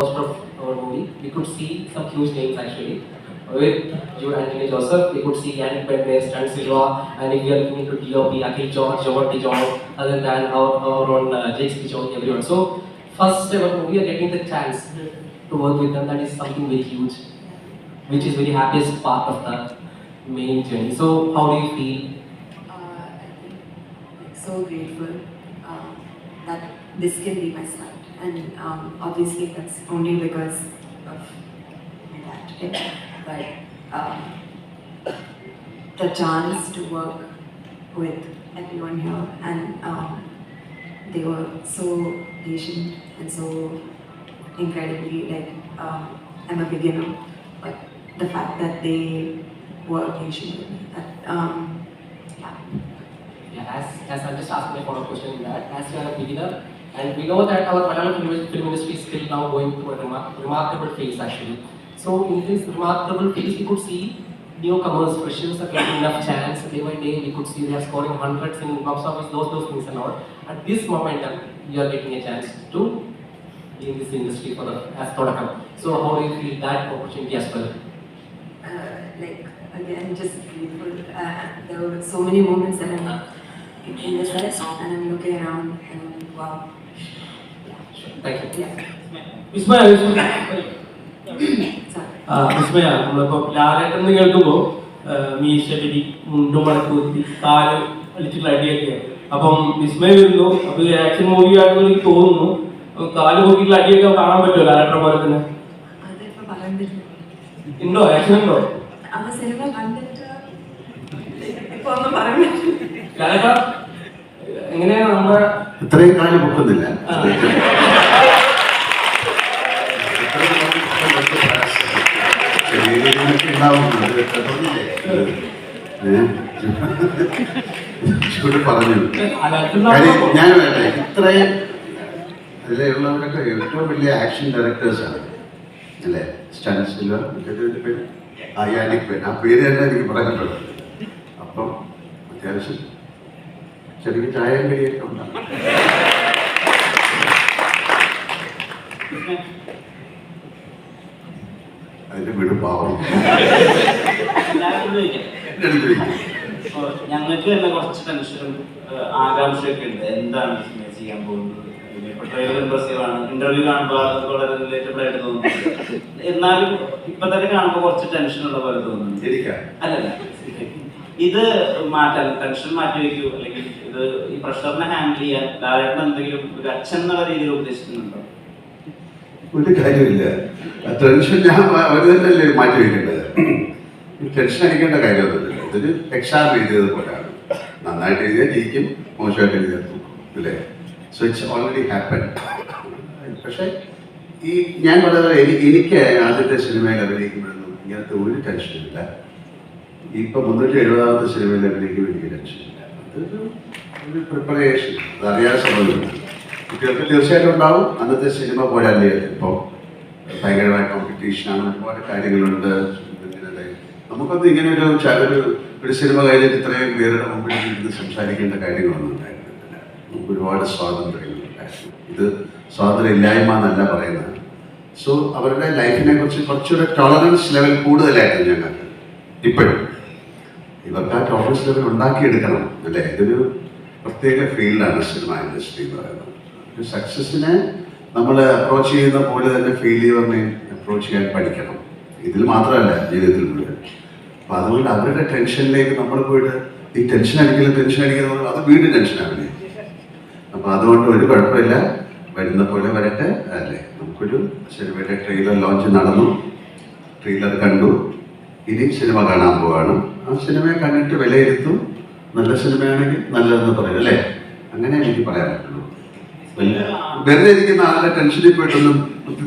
poster of our movie, we could see some huge names actually. With Jude Anthony Joseph, we could see Yannick Bende, Stan Silva, and if we are looking into DOP, Akhil George, Robert Dijon, other than our own Jake Pichon, everyone. So, first ever movie, we are getting the chance to work with them. That is something very huge, which is very happiest part of the main journey. So, how do you feel? I think so grateful that this can be my start, and obviously that's only because of my dad. Okay? But the chance to work with everyone here, and they were so patient and so incredibly like I'm a beginner, but the fact that they were patient with me, that As I'm just asking a follow-up question in that, as you are a beginner, and we know that our Malayalam film industry is still now going through a remarkable phase actually. So in this remarkable phase, we could see newcomers, freshers are getting enough chance. Day by day, we could see they are scoring hundreds in box office, those things and all. At this momentum, you are getting a chance to be in this industry for the as Thodakam. So how do you feel that opportunity as well? like again, just grateful. There were so many moments that I'm in this set, and I'm looking around and wow. Thank you. Yeah. Vismaya Sorry. നമ്മളിപ്പോൾ ലാലേട്ടെന്ന് കേൾക്കുമ്പോൾ മീശടി മുണ്ടും മടക്കി കുത്തി കാല് വലിച്ചിട്ടുള്ള അടിയൊക്കെ. അപ്പം വിസ്മയ വരുന്നു, അപ്പൊ ആക്ഷൻ മൂവി ആണെന്ന് എനിക്ക് തോന്നുന്നു. കാല് പൊക്കിയിട്ടുള്ള അടിയൊക്കെ കാണാൻ പറ്റുമോ ലാലേട്ടനെ പോലെ തന്നെ? അതിപ്പോ പറയാൻ പറ്റില്ല. ഉണ്ടോ, ആക്ഷൻ ഉണ്ടോ? ആ സിനിമ കണ്ടിട്ട് ഇപ്പൊ ഒന്നും പറയാൻ പറ്റില്ല. ലാലേട്ട എങ്ങനെയാ നമ്മുടെ ഇത്രയും കാലം പൊക്കുന്നില്ല. പറഞ്ഞു ഞാൻ വേട്ടെ ഇത്രയും അതിലുള്ളവരൊക്കെ ഏറ്റവും വലിയ ആക്ഷൻ ഡയറക്ടേഴ്സാണ് അല്ലേ? സ്റ്റാൻസിലോ പേര് യാനിക് പേര്, ആ പേര് തന്നെ എനിക്ക് പറയാനുള്ളത്. അപ്പം അത്യാവശ്യം ചെറിയ ചായയും കടിയൊക്കെ ഉണ്ടാകും. അതിന്റെ വീട് പാവം. ഞങ്ങൾക്ക് തന്നെ കുറച്ച് ടെൻഷനും ആകാംക്ഷയൊക്കെ ഉണ്ട്. എന്താണ് സിനിമ ചെയ്യാൻ പോകുന്നത്? ഇപ്പൊ ട്രെയിലർ ഇംപ്രസീവ് ആണ്, ഇന്റർവ്യൂ കാണുമ്പോൾ വളരെ റിലേറ്റബിൾ ആയിട്ട് തോന്നുന്നു. എന്നാലും ഇപ്പൊ തന്നെ കാണുമ്പോൾ കുറച്ച് ടെൻഷൻ ഉള്ള പോലെ തോന്നുന്നു. അല്ലല്ല, ഇത് മാറ്റാൻ ടെൻഷൻ മാറ്റി വയ്ക്കൂ, അല്ലെങ്കിൽ ഇത് ഈ പ്രഷറിനെ ഹാൻഡിൽ ചെയ്യാൻ ലാലേട്ടൻ എന്തെങ്കിലും ഒരു അച്ഛൻ എന്നുള്ള രീതിയിൽ ഉദ്ദേശിക്കുന്നുണ്ടോ? ഒരു കാര്യമില്ല. ടെൻഷൻ ഞാൻ അവർ തന്നെയല്ലേ മാറ്റി വയ്ക്കേണ്ടത്. ടെൻഷൻ അടിക്കേണ്ട കാര്യമൊന്നുമില്ല. ഇതൊരു എക്സാം എഴുതിയത് പോലെയാണ്. നന്നായിട്ട് എഴുതിയാൽ ജയിക്കും, മോശമായിട്ട് എഴുതിയാൽ തോക്കും അല്ലേ? So it's already happen. പക്ഷേ ഈ ഞാൻ പറയുന്നത് എനിക്ക് ആദ്യത്തെ സിനിമയിൽ അഭിനയിക്കുമ്പോഴൊന്നും ഇങ്ങനത്തെ ഒരു ടെൻഷനില്ല. ഇപ്പം 370ാമത്തെ സിനിമയിൽ അഭിനയിക്കുമ്പോൾ എനിക്ക് ടെൻഷനില്ല. അതൊരു പ്രിപ്പറേഷൻ, അത് അറിയാതെ സംഭവിക്കുന്നു. കുട്ടികൾക്ക് തീർച്ചയായിട്ടും ഉണ്ടാവും. അന്നത്തെ സിനിമ പോലല്ലേ ഇപ്പോൾ ഭയങ്കരമായ കോമ്പറ്റീഷനാണ്, ഒരുപാട് കാര്യങ്ങളുണ്ട്. നമുക്കൊന്നും ഇങ്ങനെ ഒരു സിനിമ കഴിഞ്ഞിട്ട് ഇത്രയും പേരുടെ മുമ്പിൽ ഇരുന്ന് സംസാരിക്കേണ്ട കാര്യങ്ങളൊന്നും ഉണ്ടായിരുന്നില്ല. നമുക്ക് ഒരുപാട് സ്വാതന്ത്ര്യങ്ങളുണ്ടായിരുന്നു. ഇത് സ്വാതന്ത്ര്യം ഇല്ലായ്മ എന്നല്ല പറയുന്നത്. സോ അവരുടെ ലൈഫിനെ കുറിച്ച് കുറച്ചുകൂടെ ടോളറൻസ് ലെവൽ കൂടുതലായിരുന്നു ഞങ്ങൾക്ക്. ഇപ്പോഴും ഇവർക്ക് ആ ടോളറൻസ് ലെവൽ ഉണ്ടാക്കിയെടുക്കണം അല്ലേ? ഇതൊരു പ്രത്യേക ഫീൽഡാണ് സിനിമ ഇൻഡസ്ട്രി എന്ന് പറയുന്നത്. ഒരു സക്സസിനെ നമ്മൾ അപ്രോച്ച് ചെയ്യുന്ന പോലെ തന്നെ ഫെയിലിയറിനെ അപ്രോച്ച് ചെയ്യാൻ പഠിക്കണം. ഇതിൽ മാത്രമല്ല, ജീവിതത്തിൽ മുഴുവൻ. അപ്പം അതുകൊണ്ട് അവരുടെ ടെൻഷനിലേക്ക് നമ്മൾ പോയിട്ട് ഈ ടെൻഷൻ അടിക്കുന്നത് അത് വീണ്ടും ടെൻഷനാവില്ലേ? അപ്പം അതുകൊണ്ട് ഒരു കുഴപ്പമില്ല, വരുന്ന പോലെ വരട്ടെ അല്ലേ? നമുക്കൊരു സിനിമയുടെ ട്രെയിലർ ലോഞ്ച് നടന്നു, ട്രെയിലർ കണ്ടു, ഇനി സിനിമ കാണാൻ പോവാണ്. ആ സിനിമയെ കണ്ടിട്ട് വിലയിരുത്തും. നല്ല സിനിമയാണെങ്കിൽ നല്ലതെന്ന് പറയും അല്ലേ? അങ്ങനെ എനിക്ക് പറയാൻ പറ്റുള്ളൂ. വെറുതെ ഇരിക്കുന്ന ആളുടെ ടെൻഷനിൽ പോയിട്ടൊന്നും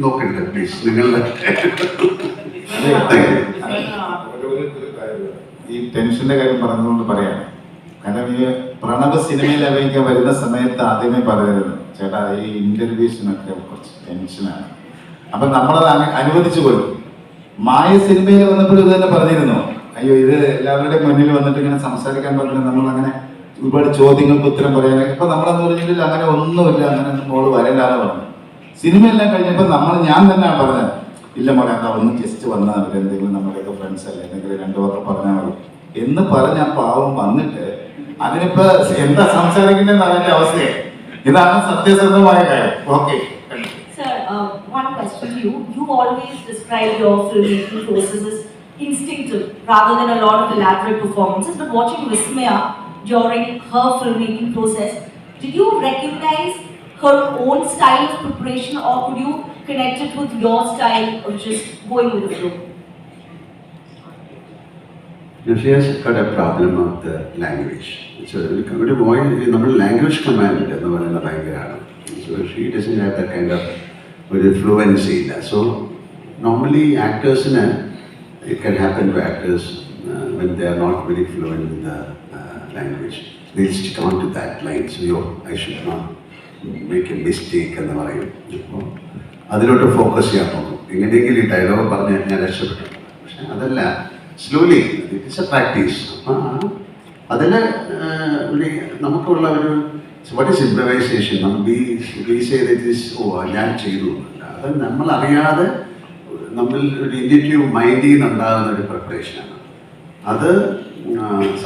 നോക്കരുത് പ്ലീസ്. നിങ്ങളുടെ ഈ ടെൻഷന്റെ കാര്യം പറഞ്ഞുകൊണ്ട് പറയാം. കാരണം ഈ പ്രണവ് സിനിമയിൽ അഭിനയിക്കാൻ വരുന്ന സമയത്ത് ആദ്യമേ പറയുന്നത്, ചേട്ടാ ഈ ഇന്റർവ്യൂസിനൊക്കെ കുറച്ച് ടെൻഷനാണ്. അപ്പൊ നമ്മളത് അനുവദിച്ചു കൊടുക്കും. മായ സിനിമയിൽ വന്നപ്പോൾ ഇത് തന്നെ പറഞ്ഞിരുന്നു, അയ്യോ ഇത് എല്ലാവരുടെയും മുന്നിൽ വന്നിട്ട് ഇങ്ങനെ സംസാരിക്കാൻ പറഞ്ഞാൽ നമ്മൾ അങ്ങനെ ഒരുപാട് ചോദ്യങ്ങൾക്ക് ഉത്തരം പറയാനൊക്കെ. ഇപ്പൊ നമ്മളെന്ന് പറഞ്ഞിട്ടുണ്ടെങ്കിൽ അങ്ങനെ ഒന്നുമില്ല, അങ്ങനെ മോള് വരലാതെ പറഞ്ഞു. സിനിമയെല്ലാം കഴിഞ്ഞപ്പോൾ ഞാൻ തന്നെയാണ് പറഞ്ഞത്, ഇല്ല മോനെ എന്താ ഒന്ന് ജസ്റ്റ് വന്നാൽ മതി, എന്തെങ്കിലും നമ്മുടെയൊക്കെ ഫ്രണ്ട്സ് അല്ലേ എന്തെങ്കിലും രണ്ടു വാക്ക് പറഞ്ഞാൽ മതി എന്ന് പറഞ്ഞ പാവം വന്നിട്ട് അതിനിപ്പോ എന്താ സംസാരിക്കുന്നതെന്ന് അതിന്റെ അവസ്ഥയാണ്. ഇതാണ് സത്യസന്ധമായ കാര്യം. Okay. Sir, one question to you. You always describe your filmmaking process as instinctive rather than a lot of elaborate performances. But watching Vismaya during her filmmaking process, did you recognize her own style of preparation, or could you connect it with your style of just going with the flow? She has got a problem of the language. So, ഒരു boy നമ്മൾ language command എന്ന് പറയുന്ന ഭയങ്കരമാണ്. So she doesn't have that kind of ഒരു fluency ഇല്ല. So normally actors-ന് it can happen to actors when they are not very fluent in the language. They'll stick on to that line. So I should not make a mistake എന്ന് പറയും. അപ്പോൾ അതിലോട്ട് focus ചെയ്യാൻ പോകും. എങ്ങനെയെങ്കിലും ഈ dialogue പറഞ്ഞ് ഞാൻ രക്ഷപ്പെട്ടു. പക്ഷെ അതല്ല, സ്ലോലി ഇറ്റ്സ് എ പ്രാക്ടീസ്. അപ്പം അതിൽ ഒരു നമുക്കുള്ള ഒരു വാട്ട് ഈസ് ഇംപ്രവൈസേഷൻ, ഞാൻ ചെയ്തു എന്നല്ല, അത് നമ്മളറിയാതെ നമ്മൾ ഒരു ഇൻഡ്യൂറ്റീവ് മൈൻഡിൽ നിന്നുണ്ടാകുന്ന ഒരു പ്രിപ്പറേഷനാണ്. അത്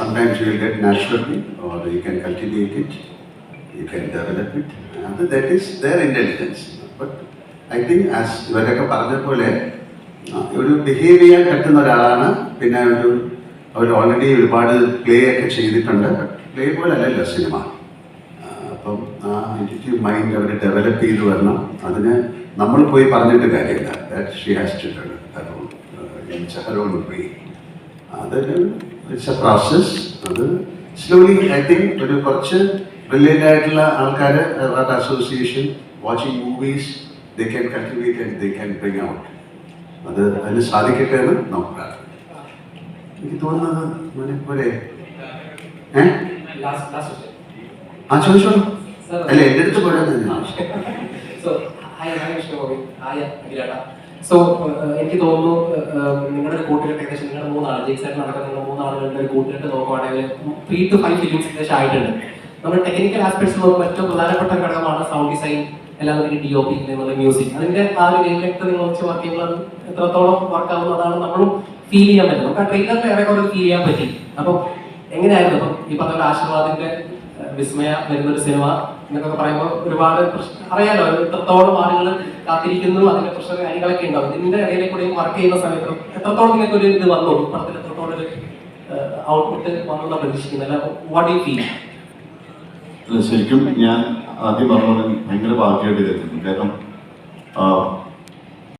sometimes you will get naturally or you can cultivate it, you can develop it. അത് that is there intelligence. But I think as ഇവരൊക്കെ പറഞ്ഞ പോലെ ഒരു ബിഹേവ് ചെയ്യാൻ പറ്റുന്ന ഒരാളാണ്. പിന്നെ അവർ ഓൾറെഡി ഒരുപാട് പ്ലേ ഒക്കെ ചെയ്തിട്ടുണ്ട്. പ്ലേ പോലെ അല്ലല്ലോ സിനിമ. അപ്പം ആ ഇൻഡ്യൂറ്റീവ് മൈൻഡ് അവർ ഡെവലപ്പ് ചെയ്ത് വരണം. അതിന് നമ്മൾ പോയി പറഞ്ഞിട്ട് കാര്യമില്ല. That she has to her own way. അതൊരു ഇറ്റ്സ് എ പ്രോസസ്. അത് സ്ലോലി ഐ തിങ്ക് ഒരു കുറച്ച് ബ്രില്യൻ്റ് ആയിട്ടുള്ള ആൾക്കാർ association watching movies they can cultivate and they can bring out. അത് അതിന് സാധിക്കട്ടെ എന്ന് നമുക്ക് പ്രാർത്ഥിക്കാം. എനിക്ക് തോന്നുന്നത് മോനെ പോലെ ആ ചോദിച്ചോളൂ. അല്ല എൻ്റെ അടുത്ത് പോലെ സോ എനിക്ക് തോന്നുന്നു നിങ്ങളുടെ ഒരു കൂട്ടുകെട്ട് ഏകദേശം നിങ്ങളുടെ മൂന്നാൾ ജെയ്സായിട്ട് നടക്കുന്ന മൂന്നാളുകളുടെ ഒരു കൂട്ടുകെട്ട് നോക്കുവാണെങ്കിൽ 3 to 5 ഫിലിംസ് ഏകദേശം ആയിട്ടുണ്ട്. നമ്മൾ ടെക്നിക്കൽ ആസ്പെക്ട്സ് നോക്കുമ്പോൾ ഏറ്റവും പ്രധാനപ്പെട്ട ഘടകമാണ് സൗണ്ട് ഡിസൈൻ, എല്ലാവരും DOP എന്നുള്ള മ്യൂസിക്. അതിന്റെ ആ ഒരു വേഗത്തെ നിങ്ങൾ വെച്ച് വർക്ക് ചെയ്യുമ്പോൾ എത്രത്തോളം വർക്ക് ആവുന്നതാണ് നമ്മളും ഫീൽ ചെയ്യാൻ പറ്റും. നമുക്ക് ആ ട്രെയിലറിൽ ഏറെക്കുറെ ഫീൽ ചെയ്യാൻ പറ്റി. അപ്പം എങ്ങനെയായിരുന്നു അപ്പം ഈ പറഞ്ഞ ആശീർവാദിന്റെ വിസ്മയ വരുന്നൊരു സിനിമ എന്നൊക്കെ പറയുമ്പോൾ ഒരുപാട് അറിയാലോ എത്രത്തോളം ആളുകൾ കാത്തിരിക്കുന്നു, അതിന്റെ പ്രശ്ന കാര്യങ്ങളൊക്കെ ഉണ്ടാവും. ഇതിന്റെ ഇടയിലെ കൂടെയും വർക്ക് ചെയ്യുന്ന സമയത്ത് എത്രത്തോളം നിങ്ങൾക്ക് ഒരു ഇത് വന്നു, പടത്തിൽ എത്രത്തോളം ഒരു ഔട്ട്പുട്ട് വന്നു പ്രതീക്ഷിക്കുന്നില്ല? What you feel? ശരിക്കും ഞാൻ ആദ്യം പറഞ്ഞത് ഭയങ്കര ഭാഗ്യമായിട്ട് കരുതുന്നു. കാരണം